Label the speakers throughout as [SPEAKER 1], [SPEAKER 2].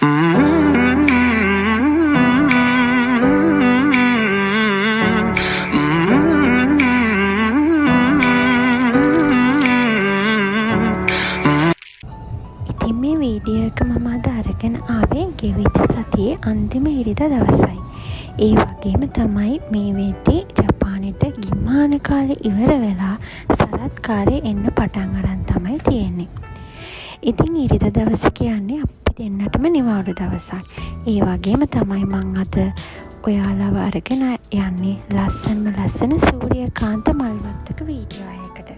[SPEAKER 1] ඉතින් මේ වීඩියෝ එක මම අද අරගෙන ආවේ ගෙවිච්ච සතියේ අන්තිම ඉරිදා දවසයි. ඒ වගේම තමයි මේ වෙද්දී ජපානෙට ගිම්මාන කාලේ ඉවර වෙලා සරත් කාලේ එන්න පටන් අරන් තමයි තියෙන්නේ. ඉතින් ඉරිදා දවස කියන්නේ අපි දෙන්නටම නිවාඩු දවසක්. ඒ වගේම තමයි මං අද ඔයාලව අරගෙන යන්නේ ලස්සන සූර්යකාන්ත මල්වත්තක වීඩියෝ එකකට.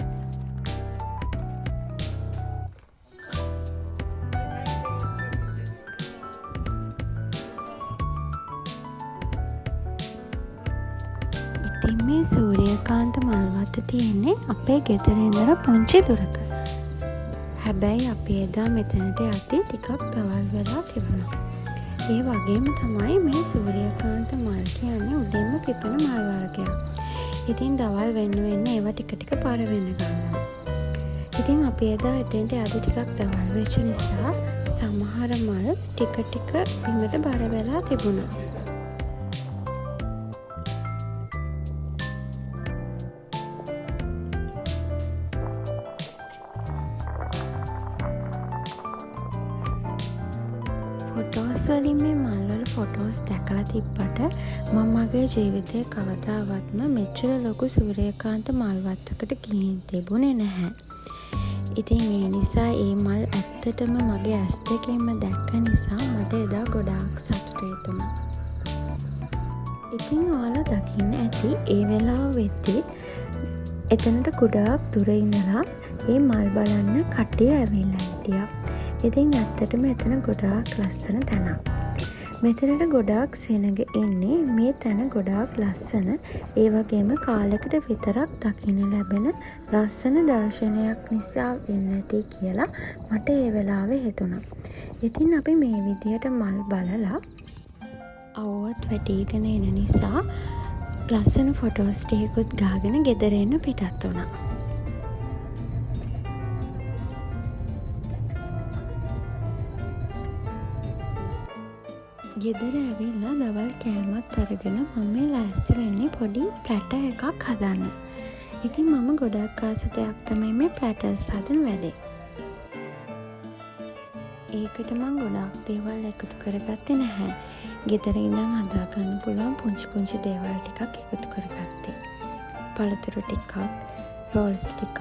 [SPEAKER 1] ඉතින් මේ සූර්යකාන්ත මල්වත්ත තියෙන්නේ අපේ ගෙදර ඉඳලා පුංචි දුරක. හැබැයි අපි එදා මෙතනට යද්දී ටිකක් දවල් වෙලා තිබුණා. ඒ වගේම තමයි මේ සූර්යකාන්ත මල් කියන්නේ උදේම පිපෙන මල් වර්ගයක්. ඉතින් දවල් වෙන්න ඒවා ටික පාර වෙන්න ගන්නවා. ඉතින් අපි එදා එතෙන්ට යද්දී ටිකක් දවල් වෙච්ච නිසා සමහර මල් ටික බිමට බර වෙලා තිබුණා. ෆොටෝස් වලින් මේ මල්වල ෆොටෝස් දැකලා තිබ්බට මම මගේ ජීවිතේ කවදාවත්ම මෙච්චර ලොකු සූර්යකාන්ත මල්වත්තකට ගිහින් තිබුණේ නැහැ. ඉතින් ඒ නිසා ඒ මල් ඇත්තටම මගේ ඇස් දෙකෙන්ම දැක්ක නිසා මට එදා ගොඩාක් සතුටුයි තුණා. ඉතින් ඔයාලා දකින්න ඇති ඒ වෙලාව වෙද්දී එතනට ගොඩාක් දුර ඉඳලා මේ මල් බලන්න කට්ටිය ඇවිල්ලා හිටියා. ඉතින් ඇත්තටම එතන ගොඩාක් ලස්සන තැනක්. මෙතනට ගොඩාක් සෙනග ඉන්නේ. මේ තැන ගොඩාක් ලස්සන. ඒ වගේම කාලෙකට විතරක් දකින්න ලැබෙන ලස්සන දර්ශනයක් නිසා වෙන්නේ නැති කියලා මට ඒ වෙලාවේ හිතුණා. ඉතින් අපි මේ විදියට මල් බලලා අවුවත් වැටීගෙන එන නිසා ලස්සන ෆොටෝස් ටිකකුත් ගාගෙන ගෙදර එන්න පිටත් වුණා. ගෙදර ඇවිල්ලා දවල් කෑමත් අරගෙන මම ලෑස්තිලා ඉන්නේ පොඩි ප්ලැටර් එකක් හදන්න. ඉතින් මම ගොඩක් ආස දෙයක් තමයි මේ ප්ලැටර්ස් හදන වැඩේ. ඒකට මම ගොඩක් දේවල් එකතු කරගත්තේ නැහැ. ගෙදර ඉඳන් හදාගන්න පුළුවන් පුංචි දේවල් ටිකක් එකතු කරගත්තේ. පළතුරු ටිකක්, රෝල්ස් ටිකක්,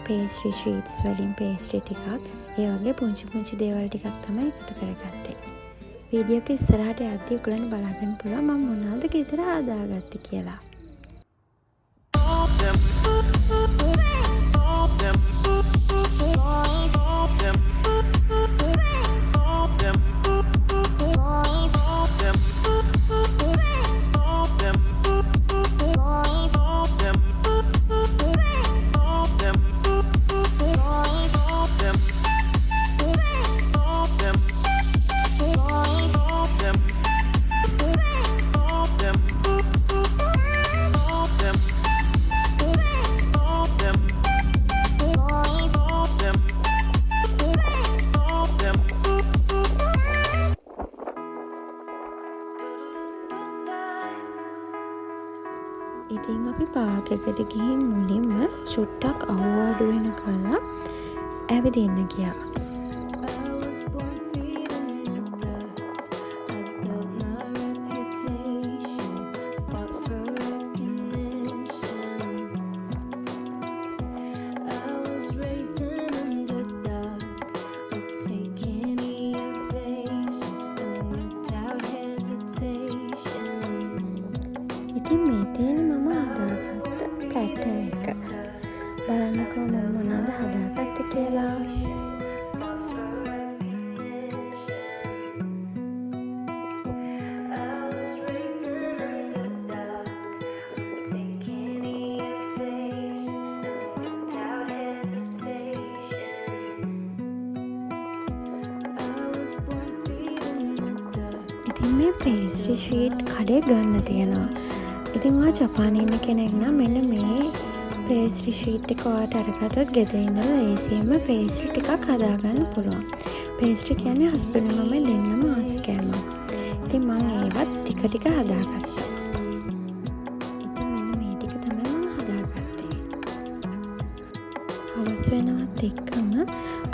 [SPEAKER 1] පේස්ට්‍රි ෂීට්ස් වලින් පේස්ට්‍රි ටිකක්, ඒ වගේ පුංචි දේවල් ටිකක් තමයි එකතු කරගත්තේ. වීඩියෝ එක ඉස්සරහට යද්දී ඔයගොල්ලන් බලාගන්න පුළුවන් මම මොනවද ගෙදර හදාගත්තේ කියලා. ඉතින් අපි පාක් එකට ගිහින් මුලින්ම චුට්ටක් අවුවාඩු වෙන කල්ලා ඇවිදින්න ගියා. ඉතින් මේ තියෙන මම හදාගත්ත ප්ලැටර් එක. බලන්නකෝ මම මොනවද හදාගත්තේ කියලා. ඉතින් මේ පේස්ට්‍රි ෂීට් කඩේ ගන්න තියෙනවා. ඉතින් ඔයා ජපානයේ ඉන්න කෙනෙක් නම් මෙන්න මේ පේස්ට්‍රි ෂීට් එක ඔයාට අරගත්තොත් ගෙදර ඉඳලා ඒසියෙම පේස්ට්‍රි ටිකක් හදාගන්න පුළුවන්. පේස්ට්‍රි කියන්නේ හස්බන්ඩ් මම දෙන්නම ආස කෑමක්. ඉතින් මම ඒවත් ටික ටික හදාගත්තා. ඉතින් මෙන්න මේ ටික තමයි මම හදාගත්තේ. හවස් වෙනවත් එක්කම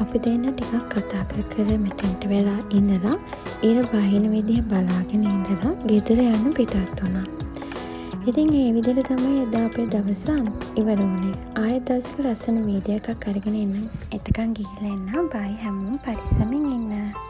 [SPEAKER 1] අපි දෙන්න ටිකක් කතා කර මෙතෙන්ට වෙලා ඉඳලා ඊර බහින විදිහ බලාගෙන ඉඳලා ගෙදර යන්න පිටත් වුණා. ඉතින් ඒ විදිහට තමයි එදා අපේ දවස ඉවර වුණේ. ආයෙත් දවසක ලස්සන වීඩියෝ එකක් අරගෙන එන්න. එතකන් ගිහිල්ලා එන්න. බයි හැමෝම පරිස්සමින් ඉන්න.